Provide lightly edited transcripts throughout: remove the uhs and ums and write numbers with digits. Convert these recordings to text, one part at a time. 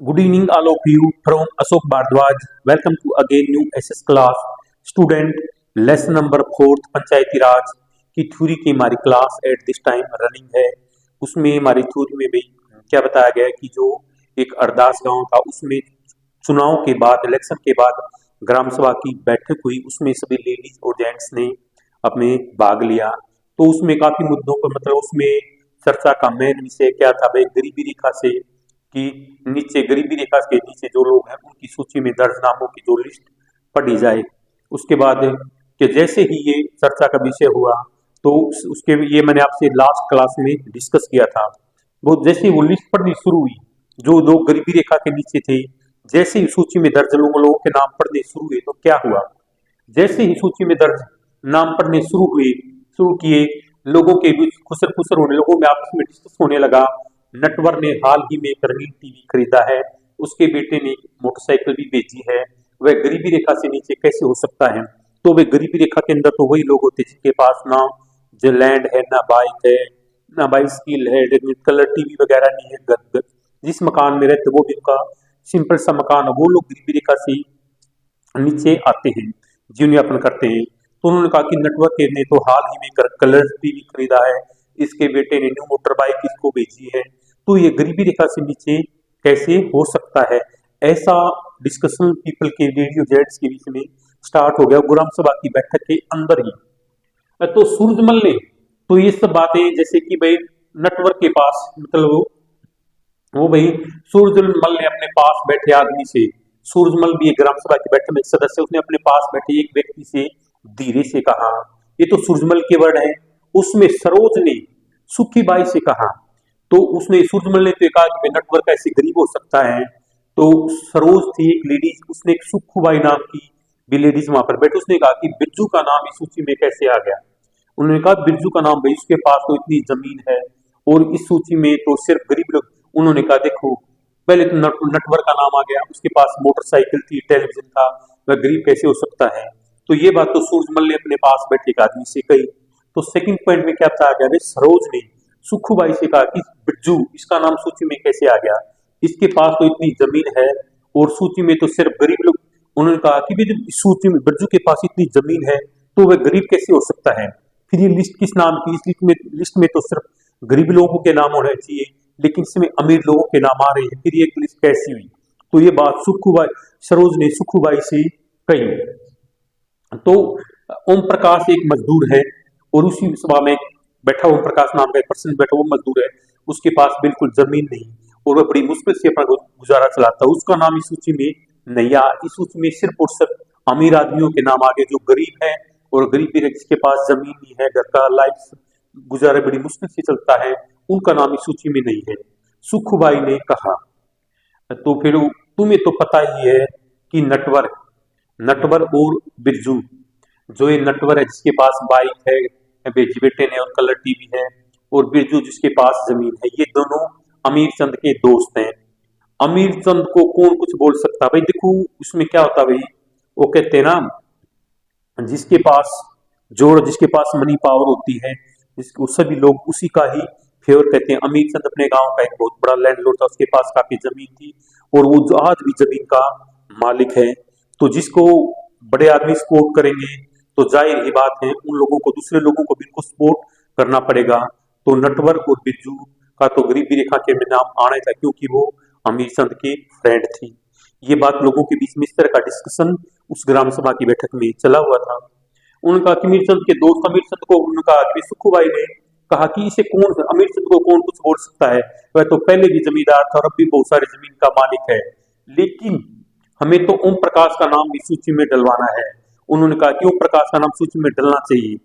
Good evening, all of you from Ashok Bhardwaj. Welcome to again new SS class. Student, lesson number 4 पंचायती राज की theory की हमारी class at this time running है। उसमें हमारी theory में भी क्या बताया गया है कि जो एक अरदास गांव था उसमें चुनाव के बाद, इलेक्शन के बाद ग्राम सभा की बैठक हुई, उसमें सभी लेडीज और जेंट्स ने अपने भाग लिया। तो उसमें काफी मुद्दों पर मतलब उसमें चर्चा का मेन विषय क्या था भाई, गरीबी रेखा से कि नीचे, गरीबी रेखा के नीचे जो लोग हैं उनकी सूची में दर्ज नामों की जो लिस्ट पढ़ी जाए। उसके बाद कि जैसे ही ये चर्चा का विषय हुआ तो उसके ये मैंने आपसे लास्ट क्लास में डिस्कस किया था। वो जैसे वो लिस्ट पढ़नी शुरू हुई, जो लोग गरीबी रेखा के नीचे थे, जैसे ही सूची में दर्ज लोगों के नाम पढ़ने शुरू हुए तो क्या हुआ, जैसे ही सूची में दर्ज नाम पढ़ने शुरू किए, लोगों के बीच खुसर खुसर होने, लोगों में आपस में डिस्कस होने लगा। नटवर ने हाल ही में एक रंगीन टीवी खरीदा है, उसके बेटे ने मोटरसाइकिल भी बेची है, वह गरीबी रेखा से नीचे कैसे हो सकता है। तो वे गरीबी रेखा के अंदर तो वही लोग होते जिनके पास ना जो लैंड है, ना बाइक है, ना बाइसिकल है, कलर टीवी वगैरह नहीं है, जिस मकान में रहते वो भी उनका सिंपल सा मकान है, वो लोग गरीबी रेखा से नीचे आते हैं, जीवन यापन करते हैं। तो उन्होंने कहा कि नटवर ने तो हाल ही में कलर टीवी खरीदा है, इसके बेटे ने न्यू मोटर बाइक इसको बेची है, तो ये गरीबी रेखा से नीचे कैसे हो सकता है। ऐसा डिस्कशन पीपल के रेडियो जेट्स के बीच में स्टार्ट हो गया ग्राम सभा की बैठक के अंदर ही। तो सूरजमल ने तो ये सब बातें, जैसे कि भाई नटवर के पास मतलब वो भाई सूरजमल ने अपने पास बैठे आदमी से, सूरजमल भी एक ग्राम सभा की बैठक में सदस्य, उसने अपने पास बैठे एक व्यक्ति से धीरे से कहा, ये तो सूरजमल के वर्ड है। उसमें सरोज ने सुखी बाई से कहा, तो उसने सूरजमल ने तो कहा कि नटवर कैसे गरीब हो सकता है। तो सरोज थी एक लेडीज, उसने एक सुखूबाई नाम की भी लेडीज वहां पर बैठी, उसने कहा कि बिरजू का नाम इस सूची में कैसे आ गया। उन्होंने कहा बिरजू का नाम भाई, उसके पास तो इतनी जमीन है और इस सूची में तो सिर्फ गरीब लोग। उन्होंने कहा देखो, पहले तो नटवर का नाम आ गया, उसके पास मोटरसाइकिल थी, टेलीविजन था, वह गरीब कैसे हो सकता है। तो ये बात तो सूरजमल ने अपने पास बैठे एक आदमी से कही। तो सेकंड पॉइंट में क्या बताया गया, सरोज ने सुखूबाई से कहा कि बिरजू, इसका नाम सूची में कैसे आ गया, इसके पास तो इतनी जमीन है और सूची में तो सिर्फ गरीब लोग। उन्होंने कहा कि सूची में बिरजू के पास इतनी जमीन है तो वह गरीब कैसे हो सकता है। फिर ये लिस्ट किस नाम की, इस लिस्ट में तो सिर्फ गरीब लोगों के नाम होने चाहिए, लेकिन इसमें अमीर लोगों के नाम आ रहे हैं, फिर ये लिस्ट कैसी हुई। तो ये बात सरोज ने सुखूबाई से कही। तो ओम प्रकाश एक मजदूर है और उसी सभा में बैठा ओम प्रकाश नाम का एक पर्सन बैठा, वो मजदूर है, उसके पास बिल्कुल जमीन नहीं और वह बड़ी मुश्किल से अपना गुजारा चलाता है, उसका नाम इस सूची में नहीं आया। इस सूची में सिर्फ और सिर्फ अमीर आदमियों के नाम आगे, जो गरीब है और गरीब भी जिसके पास जमीन नहीं है, घर का लाइफ गुजारा बड़ी मुश्किल से चलता है, उनका नाम इस सूची में नहीं है। सुखूबाई ने कहा, तो फिर तुम्हें तो पता ही है कि नटवर और बिरजू, जो ये नटवर है जिसके पास बाइक है, बेटे ने और कलर टीवी है, और बिरजू जिसके पास जमीन है, ये दोनों अमीर चंद के दोस्त हैं। अमीर चंद को कौन कुछ बोल सकता भाई। देखो उसमें क्या होता भाई, वो कहते हैं ना, जिसके पास जोर, जिसके पास मनी पावर होती है, जिसको सभी लोग उसी का ही फेवर कहते हैं। अमीर चंद अपने गांव का एक बहुत बड़ा लैंडलॉर्ड था, उसके पास काफी जमीन थी और वो जो आज भी जमीन का मालिक है। तो जिसको बड़े आदमी सपोर्ट करेंगे तो जाहिर ही बात है उन लोगों को, दूसरे लोगों को भी इनको सपोर्ट करना पड़ेगा। तो नटवर और बिरजू का तो गरीबी रेखा के में नाम आना था क्योंकि वो अमीर चंद की फ्रेंड थी। ये बात लोगों के बीच में इस तरह का डिस्कशन उस ग्राम सभा की बैठक में चला हुआ था। उन्होंने कहा कि अमीर चंद के दोस्त, अमीर चंद को उन्होंने कहा कि सुखूबाई ने कहा कि इसे कौन, अमीर चंद को कौन कुछ बोल सकता है, वह तो पहले भी जमींदार था और अब भी बहुत सारी जमीन का मालिक है, लेकिन हमें तो ओम प्रकाश का नाम भी सूची में डलवाना है। उन्होंने कहा कि ओम प्रकाश का नाम सूची में डलना चाहिए।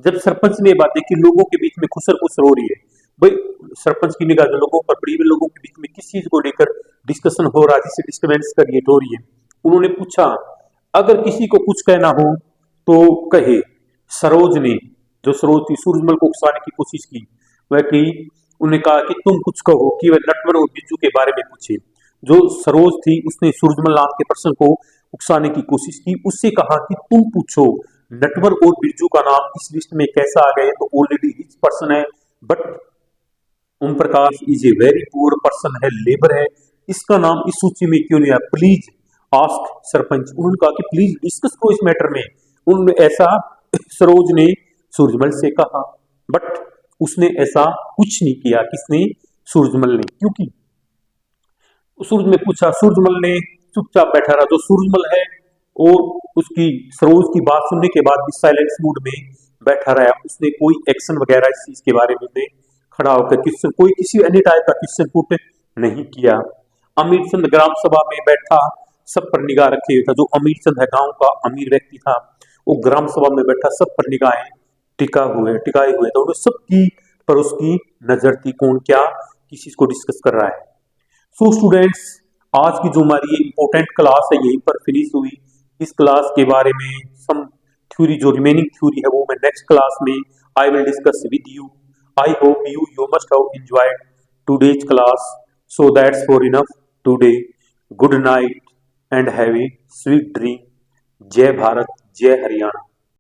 जब सरपंच ने बात देखी, लोगों के बीच में खुसर खुसर हो रही है भाई, सरपंच की निगाह लोगों पर पड़ी हुई, लोगों के बीच में किस चीज को लेकर डिस्कशन हो रहा है जिससे डिस्टर्बेंस क्रिएट हो रही है। उन्होंने पूछा अगर किसी को कुछ कहना हो तो कहे। सरोज ने, जो सरोज थी, सूरजमल को उकसाने की कोशिश की, वह की उन्हें कहा कि तुम कुछ कहो, कि वह नटवर और बिरजू के बारे में पूछे। जो सरोज थी उसने सूरजमल नाम के पर्सन को उकसाने की कोशिश की, उससे कहा कि तुम पूछो नटवर और बिरजू का नाम इस लिस्ट में कैसा आ गया, तो ऑलरेडी रिच पर्सन है, but Om Prakash is a very poor person है, लेबर है, इसका नाम इस सूची में क्यों नहीं आया, प्लीज आस्क सरपंच। उन्होंने कहा कि प्लीज डिस्कस करो इस मैटर में। उन्होंने ऐसा सरोज ने सूरजमल से कहा, बट उसने ऐसा कुछ नहीं किया। किसने? सूरजमल ने। क्योंकि सूरज ने पूछा, सूरजमल ने चुपचाप बैठा रहा। जो सूरजमल है और उसकी सरोज की बात सुनने के बाद भी साइलेंस मूड में बैठा रहा। उसने कोई एक्शन वगैरह इस चीज के बारे में खड़ा होकर किसी अन्य टाइप का क्वेश्चन पुट नहीं किया। अमीर चंद ग्राम सभा में बैठा, सब पर निगाह रखे हुए था। जो अमीर चंद है, गांव का अमीर व्यक्ति था, वो ग्राम सभा में बैठा, सब पर निगाहें टिकाए हुए थे। उन्हें सबकी पर उसकी नजर थी, कौन क्या किसी को डिस्कस कर रहा है। सो स्टूडेंट्स, आज की जो हमारी इंपॉर्टेंट क्लास है यहीं पर फिनिश हुई। इस क्लास के बारे में सम थ्योरी, जो रिमेनिंग थ्योरी है वो मैं नेक्स्ट क्लास में I will discuss with you. I hope you must have enjoyed today's class. So that's for enough today. Good night and have a sweet dream. जय भारत, जय हरियाणा।